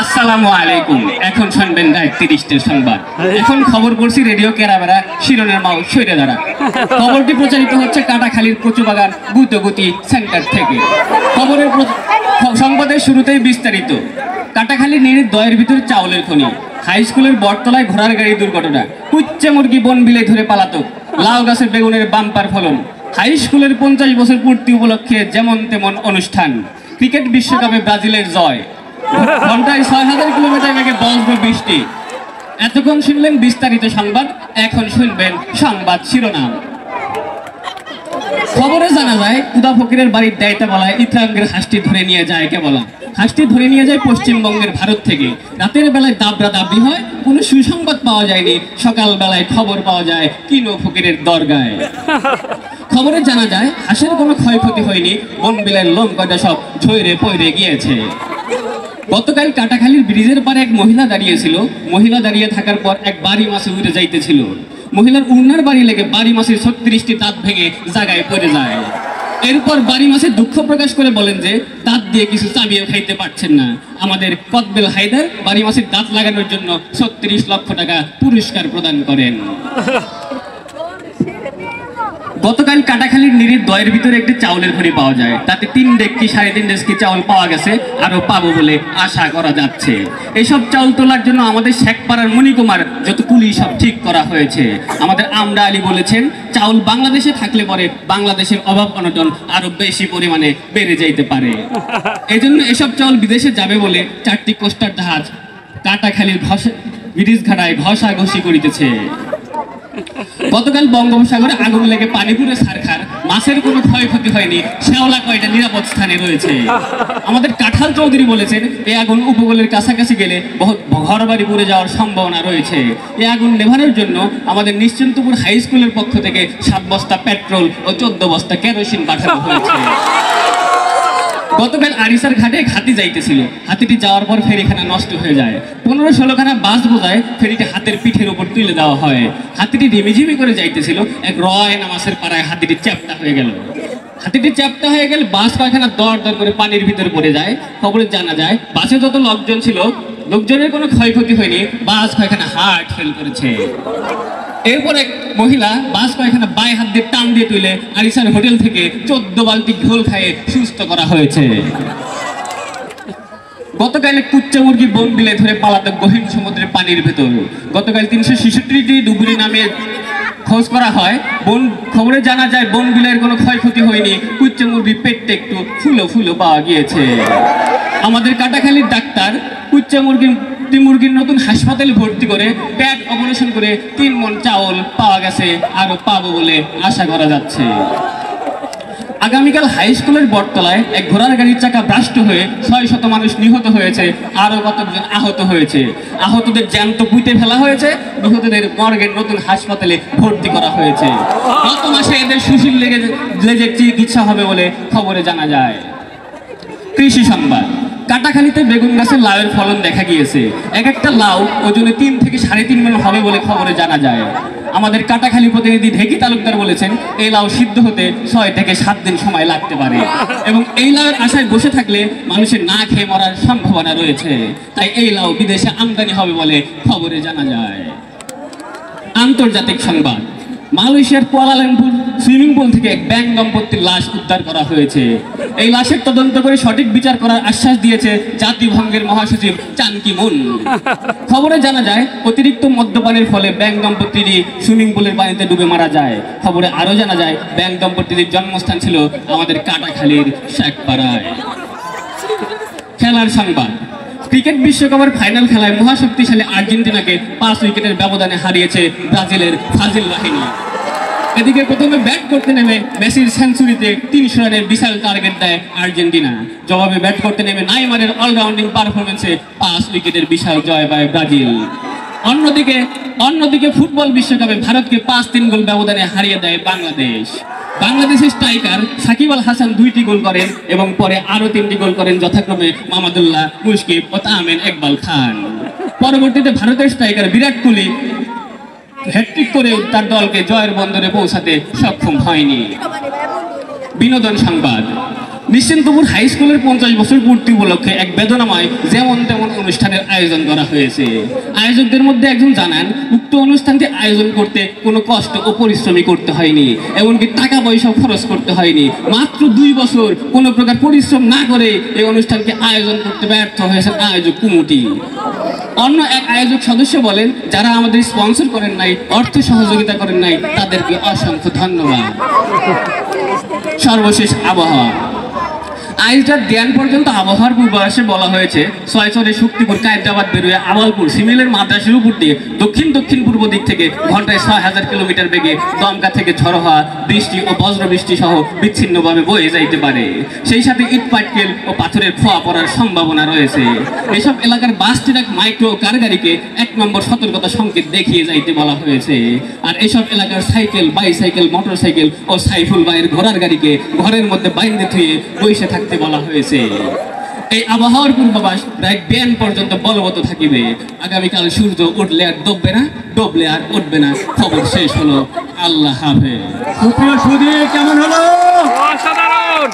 আসসালামু আলাইকুম। এখন শুনবেন রাত ৩০টার সংবাদ। এখন খবর পড়ছি রেডিও কেরাবেড়া শিরোনের মাও সৈরে দ্বারা। খবরটি প্রচারিত হচ্ছে কাটাখালীর কচুবাগান গুতগুতি সেন্টার থেকে। খবরের সংবাদের শুরুতেই বিস্তারিত। কাটাখালীর নিরিখ দয়ের ভিতর চাউলের খনি। হাই স্কুলের বটতলায় ঘোড়ার গাড়ি দুর্ঘটনা। কুচ্চে মুরগি বন বিলে ধরে পালাতক। লাউ গাছের বেগুনের বাম্পার ফলন। হাই স্কুলের ৫০ বছর পূর্তি উপলক্ষে যেমন তেমন অনুষ্ঠান। ক্রিকেট বিশ্বকাপে ব্রাজিলের জয়। ঘন্টায় ৬০০০ কিলোমিটার বেগে বজ্র বৃষ্টি। এতক্ষণ শুনলেন বিস্তারিত সংবাদ। এখন শুনবেন সংবাদ শিরোনাম। খবরে জানা যায় খুদা ফকিরের বাড়ির দায়িত্ব বলায় ইত্রাঙ্গের হাঁসটি ধরে নিয়ে যায় কে বলা। হাঁসটি ধরে নিয়ে যায় পশ্চিমবঙ্গের ভারত থেকে। রাতের বেলায় দাবরা দাবি হয়, কোনো সুসংবাদ পাওয়া যায়নি। সকাল বেলায় খবর পাওয়া যায় কিনো ফকিরের দরগায়। খবরে জানা যায় হাঁসের কোনো ক্ষয়ক্ষতি হয়নি। বনবিলের লোম কয়টা সব ঝরে পড়ে গিয়েছে। গতকাল কাটাখালীর ব্রিজের পারে এক মহিলা দাঁড়িয়েছিল। মহিলা দাঁড়িয়ে থাকার পর এক বাড়ি মাছে উড়ে যাইতেছিল। মহিলার উড়নার বাড়ি লেগে বাড়ি মাছের ৩৬টি দাঁত ভেঙে জায়গায় পড়ে যায়। এরপর বাড়ি মাছে দুঃখ প্রকাশ করে বলেন যে দাঁত দিয়ে কিছু চাবিয়ে খাইতে পারছেন না। আমাদের কদবেল হায়দার বাড়ি মাছের দাঁত লাগানোর জন্য ৩৬ লক্ষ টাকা পুরস্কার প্রদান করেন। গতকাল কাটাখালীর নিরিখ দয়ের ভিতরে একটি চাউলের খনি পাওয়া যায়। তাতে ৩ ডেকচি ৩.৫ ডেকচি চাউল পাওয়া গেছে, আরো পাবো বলে আশা করা যাচ্ছে। এইসব চাউল তোলার জন্য আমাদের শেখপাড়ার মণিকুমার যত পুলিশ সব ঠিক করা হয়েছে। আমাদের আমরা আলী বলেছেন চাউল বাংলাদেশে থাকলে পরে বাংলাদেশের অভাব অনটন আরো বেশি পরিমাণে বেড়ে যাইতে পারে। এই জন্য এসব চাউল বিদেশে যাবে বলে ৪টি কোস্টার জাহাজ কাটাখালীর ব্রিজ ঘাটায় ঘষাঘষি করিতেছে। গতকাল বঙ্গোপসাগরে আগুন লেগে পানি পুরে ছারখার। মাছের কোনো ক্ষয়ক্ষতি হয়নি। শেওলা কয়টা নিরাপদ স্থানে রয়েছে। আমাদের কাঁঠাল চৌধুরী বলেছেন এই আগুন উপকূলের কাছাকাছি গেলে বহুত ঘর বাড়ি পুড়ে যাওয়ার সম্ভাবনা রয়েছে। এই আগুন নেভানোর জন্য আমাদের নিশ্চিন্তপুর হাই স্কুলের পক্ষ থেকে ৭ বস্তা পেট্রোল ও ১৪ বস্তা কেরোসিন পাঠানো হয়েছে। গতকাল আরিসার ঘাটে হাতি যাইতেছিল। হাতিটি যাওয়ার পর ফেরিখানা নষ্ট হয়ে যায়। ১৫-১৬খানা বাস বোঝায় ফেরিটি হাতের পিঠের উপর তুলে দেওয়া হয়। হাতিটি ঝিমিঝিমি করে যাইতেছিল। এক রয় নামাজের পাড়ায় হাতিটি চ্যাপ্টা হয়ে গেল। হাতিটি চ্যাপ্টা হয়ে গেল বাস কয়খানা দর দর করে পানির ভিতরে পড়ে যায়। খবরে জানা যায় বাসে যত লোকজন ছিল লোকজনের কোনো ক্ষয়ক্ষতি হয়নি। বাস কয়খানা হার্ট ফেল করেছে। এরপর এক মহিলা বাস কয়খানা বাই হাত দিয়ে টান দিয়ে তুলে আরিসার হোটেল থেকে ১৪ বালতি ঢোল খাইয়ে সুস্থ করা হয়েছে। গতকাল কুচ্চা মুরগি বন বিলে ধরে পালাতক গহীন সমুদ্রের পানির ভেতর। গতকাল ৩৬৬টি ডুবুরি নামে খোঁজ করা হয়। খবরে জানা যায় বন বিলের কোনো ক্ষয়ক্ষতি হয়নি। কুচ্চা মুরগির পেটটা একটু ফুলো ফুলো পাওয়া গিয়েছে। আমাদের কাটাখালীর ডাক্তার কুচ্চা মুরগির নতুন হাসপাতালে ভর্তি করে পেট অপারেশন করে ৩ মণ চাউল পাওয়া গেছে, আরো পাবো বলে আশা করা যাচ্ছে। আগামীকাল হাই স্কুলের বটতলায় এক ঘোড়ার গাড়ির চাকা ব্রাস্ট হয়ে ৬০০ মানুষ নিহত হয়েছে, আরো কতজন আহত হয়েছে। আহতদের জ্যান্ত পুঁতে ফেলা হয়েছে। নিহতদের মর্গের নতুন হাসপাতালে ভর্তি করা হয়েছে। গত মাসে এদের সুশীল লেগে চিকিৎসা হবে বলে খবরে জানা যায়। কৃষি সংবাদ। কাটাখালীতে বেগুন গাছের লাউয়ের ফলন দেখা গিয়েছে। এক একটা লাউ ওজনে ৩ থেকে ৩.৫ মণ হবে বলে খবরে জানা যায়। আমাদের কাটাখালী প্রতিনিধি ঢেকি তালুকদার বলেছেন এই লাউ সিদ্ধ হতে ৬ থেকে ৭ দিন সময় লাগতে পারে এবং এই লাউয়ের আশায় বসে থাকলে মানুষের না খেয়ে মরার সম্ভাবনা রয়েছে। তাই এই লাউ বিদেশে আমদানি হবে বলে খবরে জানা যায়। আন্তর্জাতিক সংবাদ। মালয়েশিয়ার কুয়ালালামপুর সুইমিং পুল থেকে এক ব্যাং দম্পতির লাশ উদ্ধার করা হয়েছে। এই লাশের তদন্ত করে সঠিক বিচার করার আশ্বাস দিয়েছে জাতিসংঘের মহাসচিব চান কি মুন। খবরে জানা যায় অতিরিক্ত মদ্যপানের ফলে ব্যাং দম্পতিটি সুইমিং পুলের পানিতে ডুবে মারা যায়। খবরে আরো জানা যায় ব্যাং দম্পতির জন্মস্থান ছিল আমাদের কাটাখালীর শেখপাড়ায়। খেলার সংবাদ। ক্রিকেট বিশ্বকাপের ফাইনাল খেলায় মহাশক্তিশালী আর্জেন্টিনাকে 5 উইকেটের ব্যবধানে হারিয়েছে ব্রাজিলের ফাজিল বাহিনী। এদিকে প্রথমে ব্যাট করতে নেমে মেসির সেঞ্চুরিতে 300 রানের বিশাল টার্গেট দেয় আর্জেন্টিনা। জবাবে ব্যাট করতে নেমে নেইমারের অলরাউন্ডিং পারফরমেন্সে 5 উইকেটের বিশাল জয় পায় ব্রাজিল। অন্যদিকে ফুটবল বিশ্বকাপে ভারতকে 5-3 গোল ব্যবধানে হারিয়ে দেয় বাংলাদেশ। বাংলাদেশের স্ট্রাইকার সাকিব আল হাসান 2টি গোল করেন এবং পরে আরও 3টি গোল করেন যথাক্রমে মাহমুদুল্লাহ, মুশকিব ও তামিম ইকবাল খান। পরবর্তীতে ভারতের স্ট্রাইকার বিরাট কোহলি হ্যাট্রিক করে তার দলকে জয়ের বন্দরে পৌঁছাতে সক্ষম হয়নি। বিনোদন সংবাদ। নিশ্চিন্তপুর হাই স্কুলের 50 বছর পূর্তি উপলক্ষে এক বেদনাময় যেমন তেমন অনুষ্ঠানের আয়োজন করা হয়েছে। আয়োজকদের মধ্যে একজন জানান, উক্ত অনুষ্ঠানটি আয়োজন করতে কোনো কষ্ট ও পরিশ্রমী করতে হয়নি, এমনকি টাকা পয়সা খরচ করতে হয়নি। মাত্র 2 বছর কোনো প্রকার পরিশ্রম না করে এই অনুষ্ঠানকে আয়োজন করতে ব্যর্থ হয়েছেন আয়োজক কমিটি। অন্য এক আয়োজক সদস্য বলেন, যারা আমাদের স্পন্সর করেন নাই, অর্থ সহযোগিতা করেন নাই, তাদেরকে অসংখ্য ধন্যবাদ। সর্বশেষ আবহাওয়া। আজ রাত ধ্যান পর্যন্ত আবহাওয়ার পূর্বাভাসে বলা হয়েছে, ছয়চরে শক্তিপুর, কায়েদাবাদ বেরোয় আবালপুর, সিমিলের মাদ্রাসের উপর দিয়ে দক্ষিণ পূর্ব দিক থেকে ঘন্টায় 6000 কিলোমিটার বেগে দমকা থেকে ঝড়ো হওয়া, বৃষ্টি ও বজ্রবৃষ্টি সহ বিচ্ছিন্নভাবে বয়ে যাইতে পারে। সেই সাথে ইট পাটকেল ও পাথরের খোয়া পড়ার সম্ভাবনা রয়েছে। এসব এলাকার বাস, ট্রাক, মাইক্রো ও কার গাড়িকে 1 নম্বর সতর্কতা সংকেত দেখিয়ে যাইতে বলা হয়েছে। আর এসব এলাকার সাইকেল, বাইসাইকেল, মোটরসাইকেল ও সাইফুল ভাইয়ের ঘোড়ার গাড়িকে ঘরের মধ্যে বাইন্ধে থুয়ে বসে থাকতে বলা হয়েছে। এই আবহাওয়ার পূর্বাভাস রাত 2 পর্যন্ত বলবৎ থাকিবে। আগামীকাল সূর্য উঠলে আর ডুববে না, ডুবলে আর উঠবে না। খবর শেষ হলো। আল্লাহ হাফেজ। কেমন হলো? অসাধারণ।